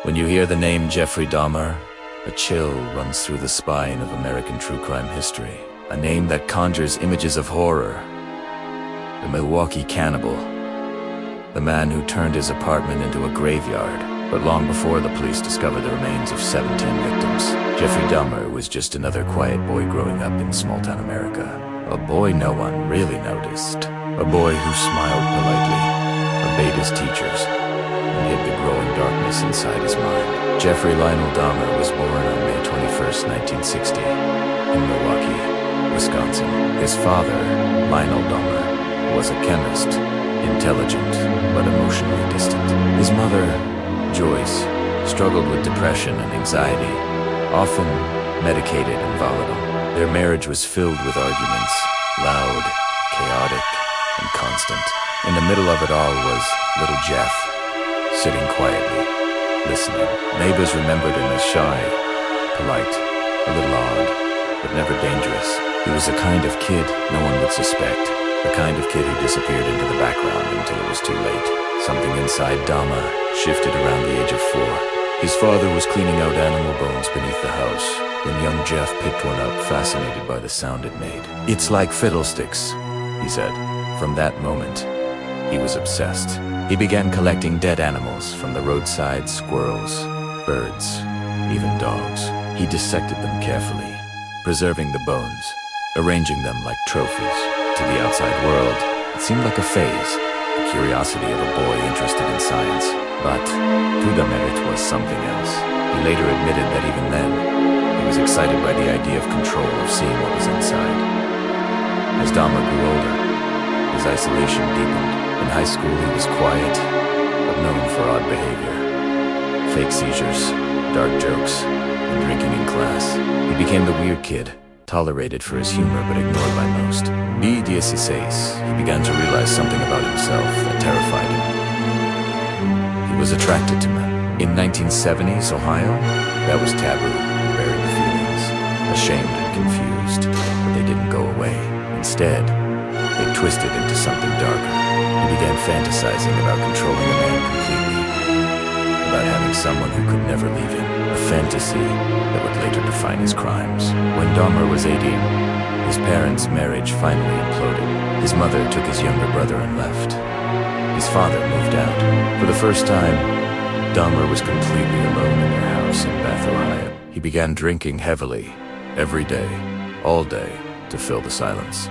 When you hear the name Jeffrey Dahmer, a chill runs through the spine of American true crime history. A name that conjures images of horror. The Milwaukee Cannibal. The man who turned his apartment into a graveyard. But long before the police discovered the remains of 17 victims, Jeffrey Dahmer was just another quiet boy growing up in small-town America. A boy no one really noticed. A boy who smiled politely, obeyed his teachers, and hid the growing darkness inside his mind. Jeffrey Lionel Dahmer was born on May 21st, 1960, in Milwaukee, Wisconsin. His father, Lionel Dahmer, was a chemist, intelligent but emotionally distant. His mother, Joyce, struggled with depression and anxiety, often medicated and volatile. Their marriage was filled with arguments, loud, chaotic, and constant. In the middle of it all was little Jeff, sitting quietly, listening. Neighbors remembered him as shy, polite, a little odd, but never dangerous. He was the kind of kid no one would suspect, the kind of kid who disappeared into the background until it was too late. Something inside Dahmer shifted around the age of 4. His father was cleaning out animal bones beneath the house when young Jeff picked one up, fascinated by the sound it made. "It's like fiddlesticks," he said. From that moment, he was obsessed. He began collecting dead animals from the roadside, squirrels, birds, even dogs. He dissected them carefully, preserving the bones, arranging them like trophies. To the outside world, it seemed like a phase, the curiosity of a boy interested in science. But to Dahmer it was something else. He later admitted that even then, he was excited by the idea of control, of seeing what was inside. As Dahmer grew older, his isolation deepened. In high school, he was quiet, but known for odd behavior. Fake seizures, dark jokes, and drinking in class. He became the weird kid, tolerated for his humor but ignored by most. He began to realize something about himself that terrified him. He was attracted to men. In 1970s Ohio, that was taboo, buried the feelings. Ashamed and confused, but they didn't go away. Instead, they twisted into something darker. He began fantasizing about controlling a man completely, about having someone who could never leave him, a fantasy that would later define his crimes. When Dahmer was 18, his parents' marriage finally imploded. His mother took his younger brother and left. His father moved out. For the first time, Dahmer was completely alone in their house in Bath, Ohio. He began drinking heavily, every day, all day, to fill the silence.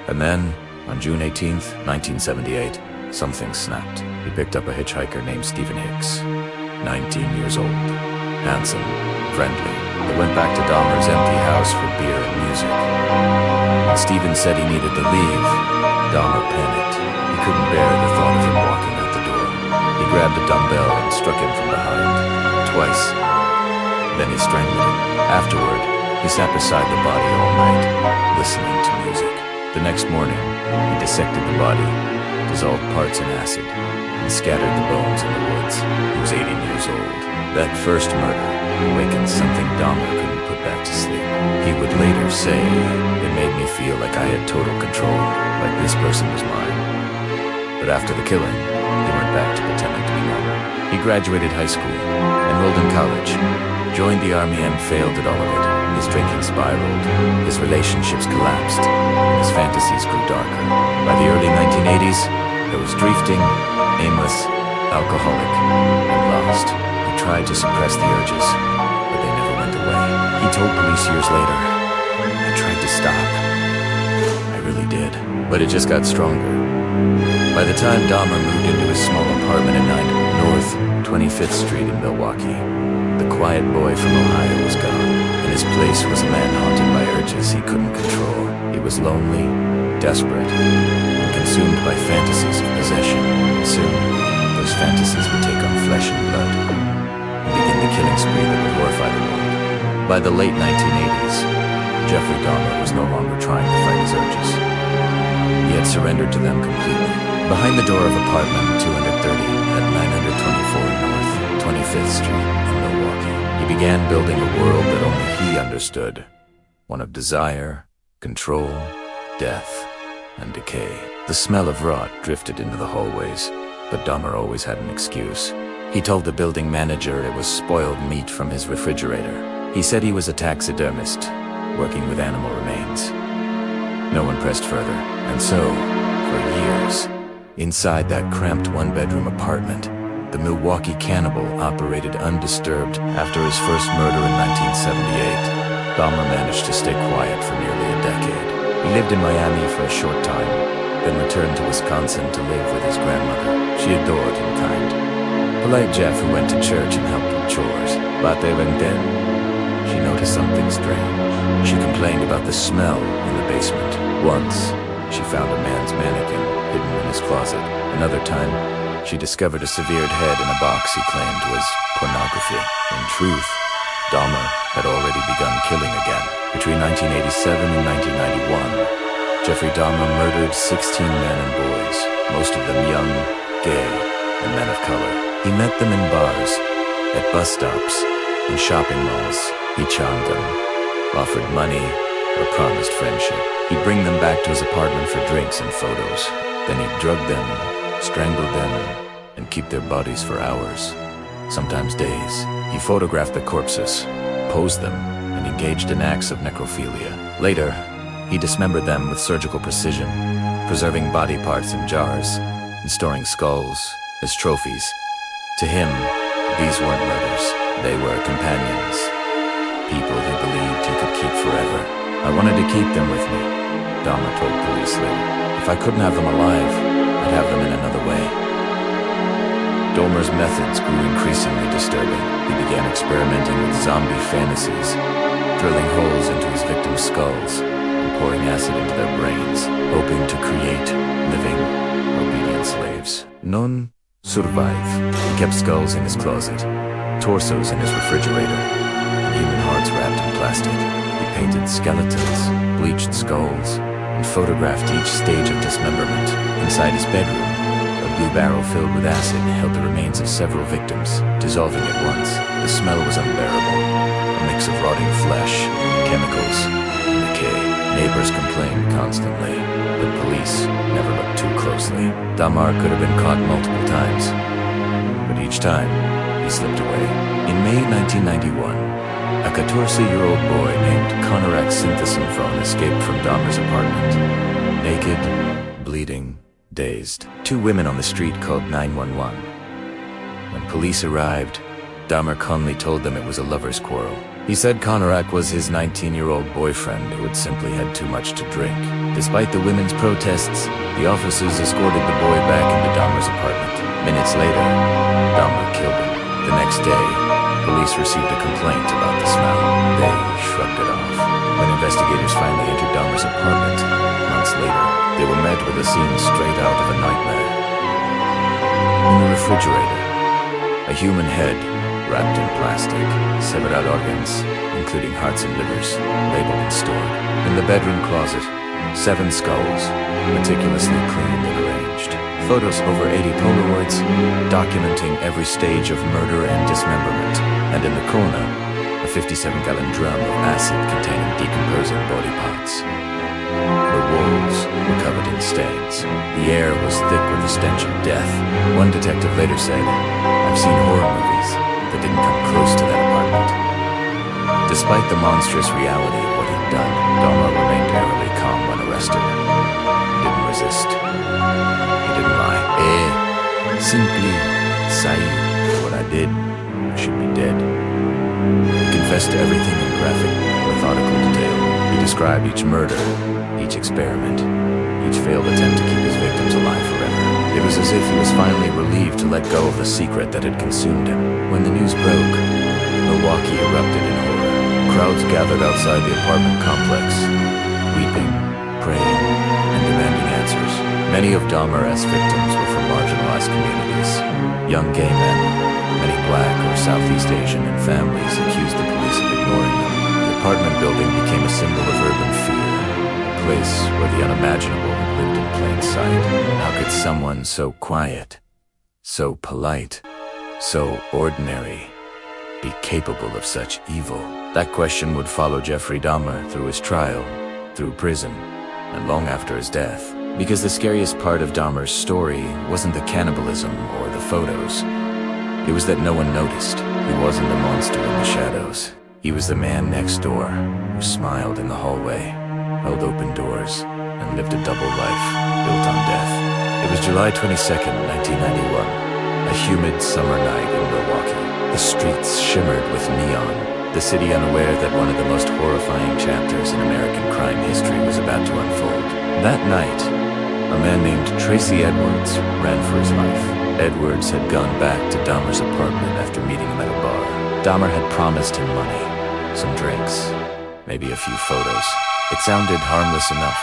And then, on June 18th, 1978, something snapped. He picked up a hitchhiker named Stephen Hicks, 19 years old, handsome, friendly. They went back to Dahmer's empty house for beer and music. When Stephen said he needed to leave, Dahmer panicked. He couldn't bear the thought of him walking out the door. He grabbed a dumbbell and struck him from behind, twice. Then he strangled him. Afterward, he sat beside the body all night, listening to music. The next morning, he dissected the body, dissolved parts in acid, and scattered the bones in the woods. He was 18 years old. That first murder awakened something Dahmer couldn't put back to sleep. He would later say, "It made me feel like I had total control, like this person was mine." But after the killing, he went back to pretending to be normal. He graduated high school, enrolled in college, joined the army and failed at all of it. His drinking spiraled, his relationships collapsed, and his fantasies grew darker. By the early 1980s, there was drifting, aimless, alcoholic, and lost. He tried to suppress the urges, but they never went away. He told police years later, "I tried to stop. I really did. But it just got stronger." By the time Dahmer moved into his small apartment at 9 North 25th Street in Milwaukee, the quiet boy from Ohio was gone. In his place was a man haunted by urges he couldn't control. He was lonely, desperate, and consumed by fantasies of possession. Soon, those fantasies would take on flesh and blood, and begin the killing spree that would horrify the world. By the late 1980s, Jeffrey Dahmer was no longer trying to fight his urges. He had surrendered to them completely. Behind the door of apartment 230 at 924 North 25th Street in Milwaukee, he began building a world that only he understood. One of desire, control, death, and decay. The smell of rot drifted into the hallways, but Dahmer always had an excuse. He told the building manager it was spoiled meat from his refrigerator. He said he was a taxidermist, working with animal remains. No one pressed further, and so, for years, inside that cramped one-bedroom apartment, the Milwaukee Cannibal operated undisturbed. After his first murder in 1978, Dahmer managed to stay quiet for nearly a decade. He lived in Miami for a short time, then returned to Wisconsin to live with his grandmother. She adored him kind. Polite Jeff, who went to church and helped with chores. But then, she noticed something strange. She complained about the smell in the basement. Once, she found a man's mannequin hidden in his closet. Another time, she discovered a severed head in a box he claimed was pornography. In truth, Dahmer had already begun killing again. Between 1987 and 1991, Jeffrey Dahmer murdered 16 men and boys, most of them young, gay, and men of color. He met them in bars, at bus stops, in shopping malls. He charmed them, offered money, or promised friendship. He'd bring them back to his apartment for drinks and photos. Then he'd drug them, strangle them, and keep their bodies for hours, sometimes days. He photographed the corpses, posed them, and engaged in acts of necrophilia. Later, he dismembered them with surgical precision, preserving body parts in jars and storing skulls as trophies. To him, these weren't murders. They were companions, people he believed he could keep forever. I wanted to keep them with me, Dahmer told police later. If I couldn't have them alive, I'd have them in another way. Dahmer's methods grew increasingly disturbing. He began experimenting with zombie fantasies, drilling holes into his victims' skulls and pouring acid into their brains, hoping to create living, obedient slaves. None survive. He kept skulls in his closet, torsos in his refrigerator, and human hearts wrapped in plastic. He painted skeletons, bleached skulls, and photographed each stage of dismemberment. Inside his bedroom, a blue barrel filled with acid held the remains of several victims, dissolving at once. The smell was unbearable, a mix of rotting flesh, chemicals, and decay. Neighbors complained constantly, but police never looked too closely. Dahmer could have been caught multiple times, but each time, he slipped away. In May 1991, a 14-year-old boy named Conrad Synthesymphone escaped from Dahmer's apartment. Naked, bleeding, dazed. Two women on the street called 911. When police arrived, Dahmer calmly told them it was a lover's quarrel. He said Conrad was his 19-year-old boyfriend who had simply had too much to drink. Despite the women's protests, the officers escorted the boy back into Dahmer's apartment. Minutes later, Dahmer killed him. The next day, police received a complaint about the smell. They shrugged it off. When investigators finally entered Dahmer's apartment, months later, they were met with a scene straight out of a nightmare. In the refrigerator, a human head wrapped in plastic, severed out organs, including hearts and livers, labeled and stored. In the bedroom closet, 7 skulls, meticulously cleaned and arranged. Photos over 80 Polaroids, documenting every stage of murder and dismemberment. And in the corner, a 57-gallon drum of acid containing decomposing body parts. The walls were covered in stains. The air was thick with the stench of death. One detective later said, "I've seen horror movies that didn't come close to that apartment." Despite the monstrous reality of what he'd done, Dahmer remained eerily calm when arrested. He didn't resist. He didn't lie. Simply say what I did. I should be dead. He confessed to everything in graphic, methodical detail. He described each murder, each experiment, each failed attempt to keep his victims alive forever. It was as if he was finally relieved to let go of the secret that had consumed him. When the news broke, Milwaukee erupted in horror. Crowds gathered outside the apartment complex, weeping, praying, and demanding answers. Many of Dahmer's victims were from marginalized communities. Young gay men, many Black or Southeast Asian, and families accused the police of ignoring them. The apartment building became a symbol of urban fear, a place where the unimaginable lived in plain sight. How could someone so quiet, so polite, so ordinary, be capable of such evil? That question would follow Jeffrey Dahmer through his trial, through prison, and long after his death. Because the scariest part of Dahmer's story wasn't the cannibalism or the photos. It was that no one noticed. He wasn't a monster in the shadows. He was the man next door, who smiled in the hallway, held open doors, and lived a double life, built on death. It was July 22nd, 1991, a humid summer night in Milwaukee. The streets shimmered with neon, the city unaware that one of the most horrifying chapters in American crime history was about to unfold. That night, a man named Tracy Edwards ran for his life. Edwards had gone back to Dahmer's apartment after meeting him at a bar. Dahmer had promised him money, some drinks, maybe a few photos. It sounded harmless enough.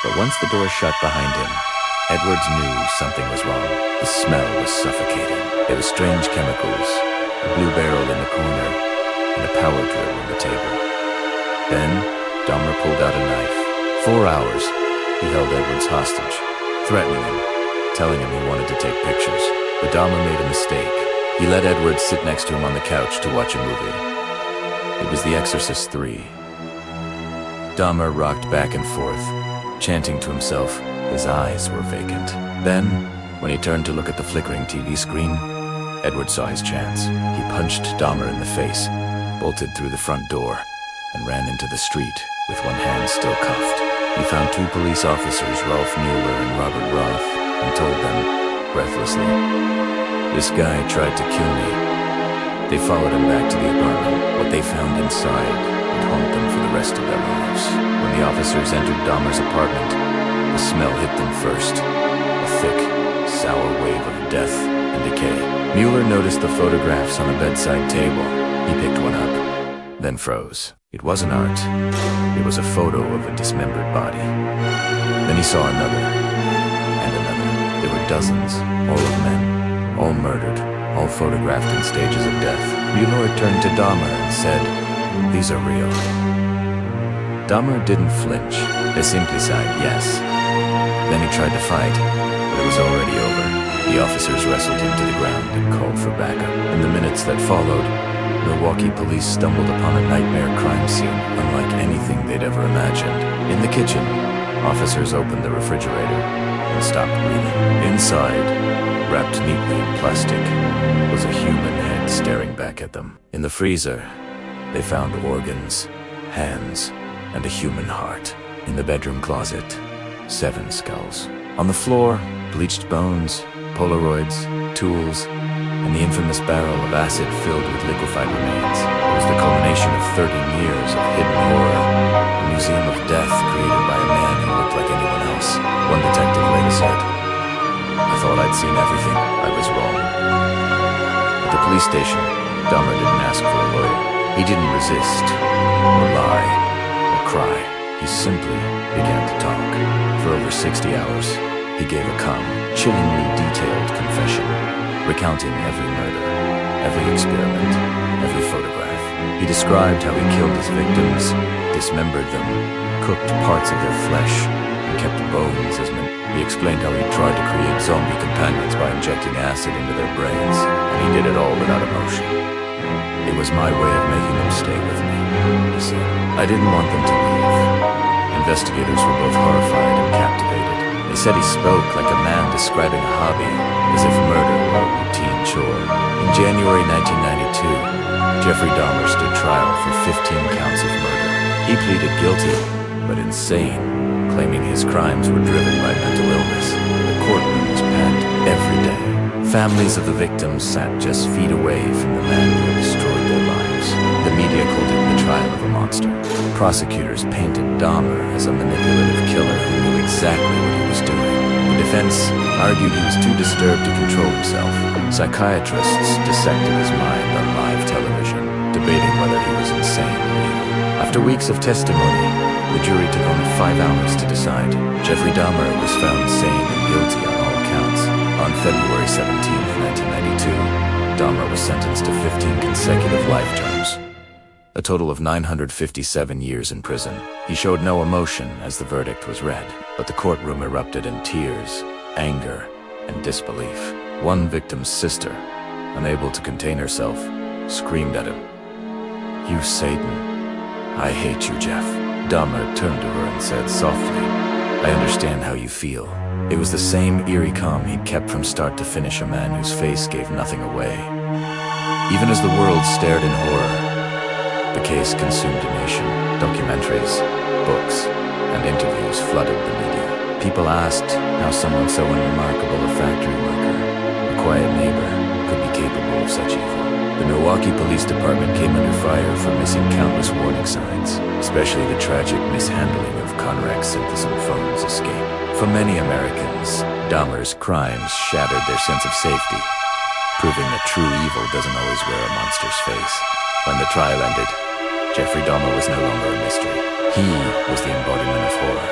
But once the door shut behind him, Edwards knew something was wrong. The smell was suffocating. There were strange chemicals, a blue barrel in the corner, and a power drill on the table. Then, Dahmer pulled out a knife. 4 hours, he held Edwards hostage, threatening him, telling him he wanted to take pictures. But Dahmer made a mistake. He let Edwards sit next to him on the couch to watch a movie. It was The Exorcist III. Dahmer rocked back and forth, chanting to himself. His eyes were vacant. Then, when he turned to look at the flickering TV screen, Edwards saw his chance. He punched Dahmer in the face, bolted through the front door, and ran into the street with one hand still cuffed. He found 2 police officers, Ralph Mueller and Robert Roth, and told them, breathlessly, "This guy tried to kill me." They followed him back to the apartment. What they found inside would haunt them for the rest of their lives. When the officers entered Dahmer's apartment, the smell hit them first. A thick, sour wave of death and decay. Mueller noticed the photographs on a bedside table. He picked one up, then froze. It wasn't art. It was a photo of a dismembered body. Then he saw another, and another. There were dozens, all of men, all murdered, all photographed in stages of death. Mueller turned to Dahmer and said, "These are real." Dahmer didn't flinch. They simply sighed yes. Then he tried to fight, but it was already over. The officers wrestled him to the ground and called for backup. In the minutes that followed, Milwaukee police stumbled upon a nightmare crime scene unlike anything they'd ever imagined. In the kitchen, officers opened the refrigerator and stopped breathing. Inside, wrapped neatly in plastic, was a human head staring back at them. In the freezer, they found organs, hands, and a human heart. In the bedroom closet, 7 skulls. On the floor, bleached bones, Polaroids, tools, and the infamous barrel of acid filled with liquefied remains. It was the culmination of 13 years of hidden horror, a museum of death created by a man who looked like anyone else. One detective later said, "I thought I'd seen everything. I was wrong." At the police station, Dahmer didn't ask for a lawyer. He didn't resist, or lie, or cry. He simply began to talk. For over 60 hours, he gave a calm, chillingly detailed confession, recounting every murder, every experiment, every photograph. He described how he killed his victims, dismembered them, cooked parts of their flesh, and kept bones as men. He explained how he tried to create zombie companions by injecting acid into their brains, and he did it all without emotion. "It was my way of making them stay with me," he said. "I didn't want them to leave." Investigators were both horrified and captivated. They said he spoke like a man describing a hobby, as if murder were a routine chore. In January 1992, Jeffrey Dahmer stood trial for 15 counts of murder. He pleaded guilty, but insane, claiming his crimes were driven by mental illness. The courtroom was packed every day. Families of the victims sat just feet away from the man who had destroyed their lives. The media called it the trial of a monster. Prosecutors painted Dahmer as a manipulative killer who knew exactly what he was doing. The defense argued he was too disturbed to control himself. Psychiatrists dissected his mind on live television, debating whether he was insane or evil. After weeks of testimony, the jury took only 5 hours to decide. Jeffrey Dahmer was found sane and guilty on all counts. On February 17, 1992, Dahmer was sentenced to 15 consecutive life terms, a total of 957 years in prison. He showed no emotion as the verdict was read, but the courtroom erupted in tears, anger, and disbelief. One victim's sister, unable to contain herself, screamed at him, "You Satan! I hate you, Jeff." Dahmer turned to her and said softly, I understand how you feel. It was the same eerie calm he'd kept from start to finish, a man whose face gave nothing away. Even as the world stared in horror, the case consumed a nation. Documentaries, books, and interviews flooded the media. People asked how someone so unremarkable, a factory worker, a quiet neighbor, could be capable of such evil. The Milwaukee Police Department came under fire for missing countless warning signs, especially the tragic mishandling of Conrax Synthesis phone's escape. For many Americans, Dahmer's crimes shattered their sense of safety, proving that true evil doesn't always wear a monster's face. When the trial ended, Jeffrey Dahmer was no longer a mystery. He was the embodiment of horror,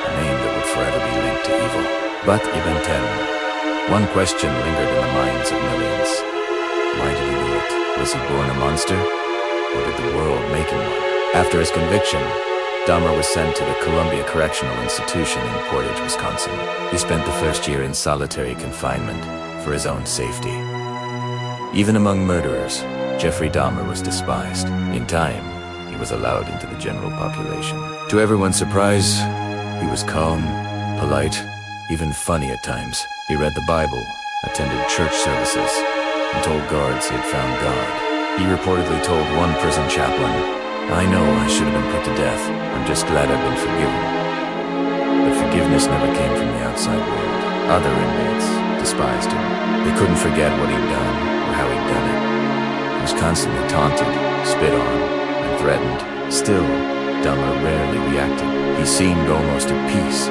a name that would forever be linked to evil. But Ibn Ten, one question lingered in the minds of millions. Why did he do it? Was he born a monster? Or did the world make him one? After his conviction, Dahmer was sent to the Columbia Correctional Institution in Portage, Wisconsin. He spent the first year in solitary confinement for his own safety. Even among murderers, Jeffrey Dahmer was despised. In time, he was allowed into the general population. To everyone's surprise, he was calm, polite, even funny at times. He read the Bible, attended church services, and told guards he had found God. He reportedly told one prison chaplain, "I know I should have been put to death. I'm just glad I've been forgiven." But forgiveness never came from the outside world. Other inmates despised him. They couldn't forget what he'd done or how he'd done it. He was constantly taunted, spit on, and threatened. Still, Dahmer rarely reacted. He seemed almost at peace,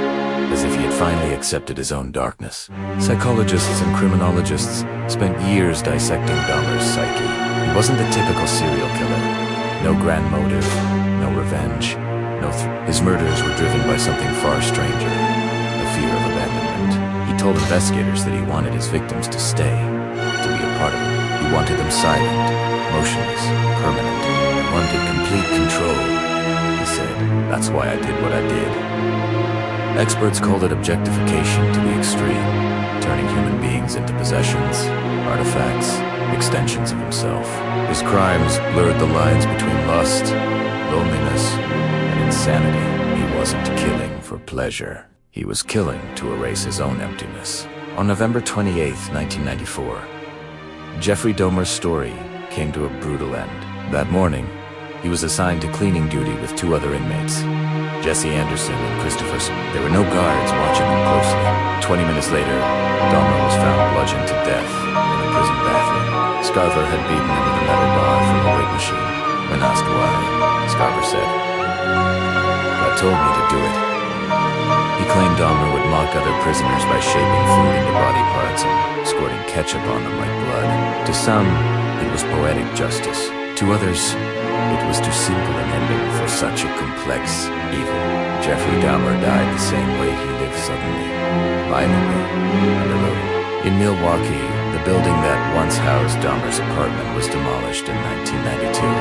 as if he had finally accepted his own darkness. Psychologists and criminologists spent years dissecting Dahmer's psyche. He wasn't the typical serial killer. No grand motive, no revenge, his murders were driven by something far stranger, a fear of abandonment. He told investigators that he wanted his victims to stay, to be a part of him. He wanted them silent, motionless, permanent, and wanted complete control. He said, "That's why I did what I did." Experts called it objectification to the extreme, turning human beings into possessions, artifacts, extensions of himself. His crimes blurred the lines between lust, loneliness, and insanity. He wasn't killing for pleasure. He was killing to erase his own emptiness. On November 28, 1994, Jeffrey Dahmer's story came to a brutal end. That morning, he was assigned to cleaning duty with two other inmates, Jesse Anderson and Christopher. There were no guards watching him closely. 20 minutes later, Dahmer was found bludgeoned to death in a prison bathroom. Scarver had beaten him with a metal bar from a weight machine. When asked why, Scarver said, "God told me to do it." He claimed Dahmer would mock other prisoners by shaping food into body parts and squirting ketchup on them like blood. To some, it was poetic justice. To others, it was too simple an ending for such a complex evil. Jeffrey Dahmer died the same way he lived, suddenly, violently, and alone. In Milwaukee, the building that once housed Dahmer's apartment was demolished in 1992.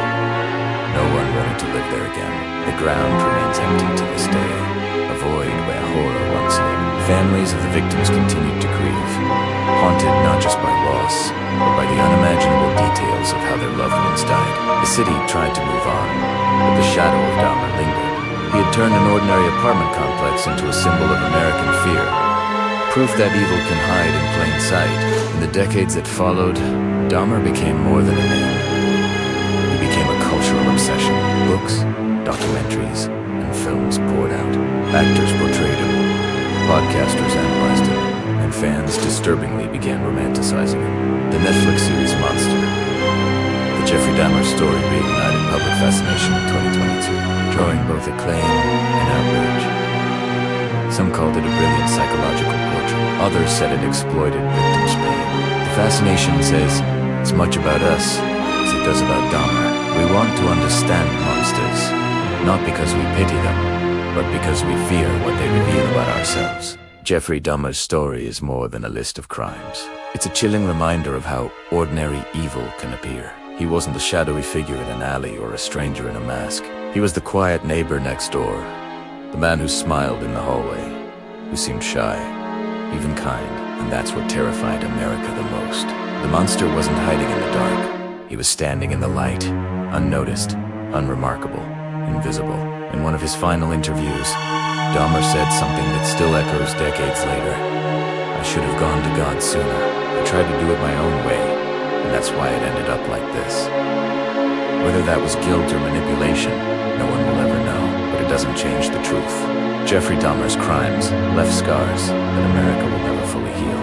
No one wanted to live there again. The ground remains empty to this day, a void where horror once lived. Families of the victims continued to grieve, haunted not just by loss, but by the unimaginable details of how their loved ones died. The city tried to move on, but the shadow of Dahmer lingered. He had turned an ordinary apartment complex into a symbol of American fear, proof that evil can hide in plain sight. In the decades that followed, Dahmer became more than a name. He became a cultural obsession. Books, documentaries, and films poured out. Actors portrayed him, podcasters analyzed him, and fans disturbingly began romanticizing him. The Netflix series Monster, the Jeffrey Dahmer story, reignited public fascination in 2022, drawing both acclaim and outrage. Some called it a brilliant psychological portrait. Others said it exploited victims' pain. The fascination says as much about us as it does about Dahmer. We want to understand monsters, not because we pity them, but because we fear what they reveal about ourselves. Jeffrey Dahmer's story is more than a list of crimes. It's a chilling reminder of how ordinary evil can appear. He wasn't a shadowy figure in an alley or a stranger in a mask. He was the quiet neighbor next door, the man who smiled in the hallway, who seemed shy, even kind, and that's what terrified America the most. The monster wasn't hiding in the dark. He was standing in the light, unnoticed, unremarkable, invisible. In one of his final interviews, Dahmer said something that still echoes decades later. I should have gone to God sooner. I tried to do it my own way, and that's why it ended up like this. Whether that was guilt or manipulation, no one will ever know, but it doesn't change the truth. Jeffrey Dahmer's crimes left scars that America will never fully heal.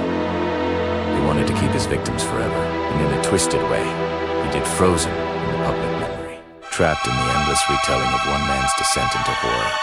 He wanted to keep his victims forever, and in a twisted way, he did frozen in the public memory, trapped in the endless retelling of one man's descent into horror.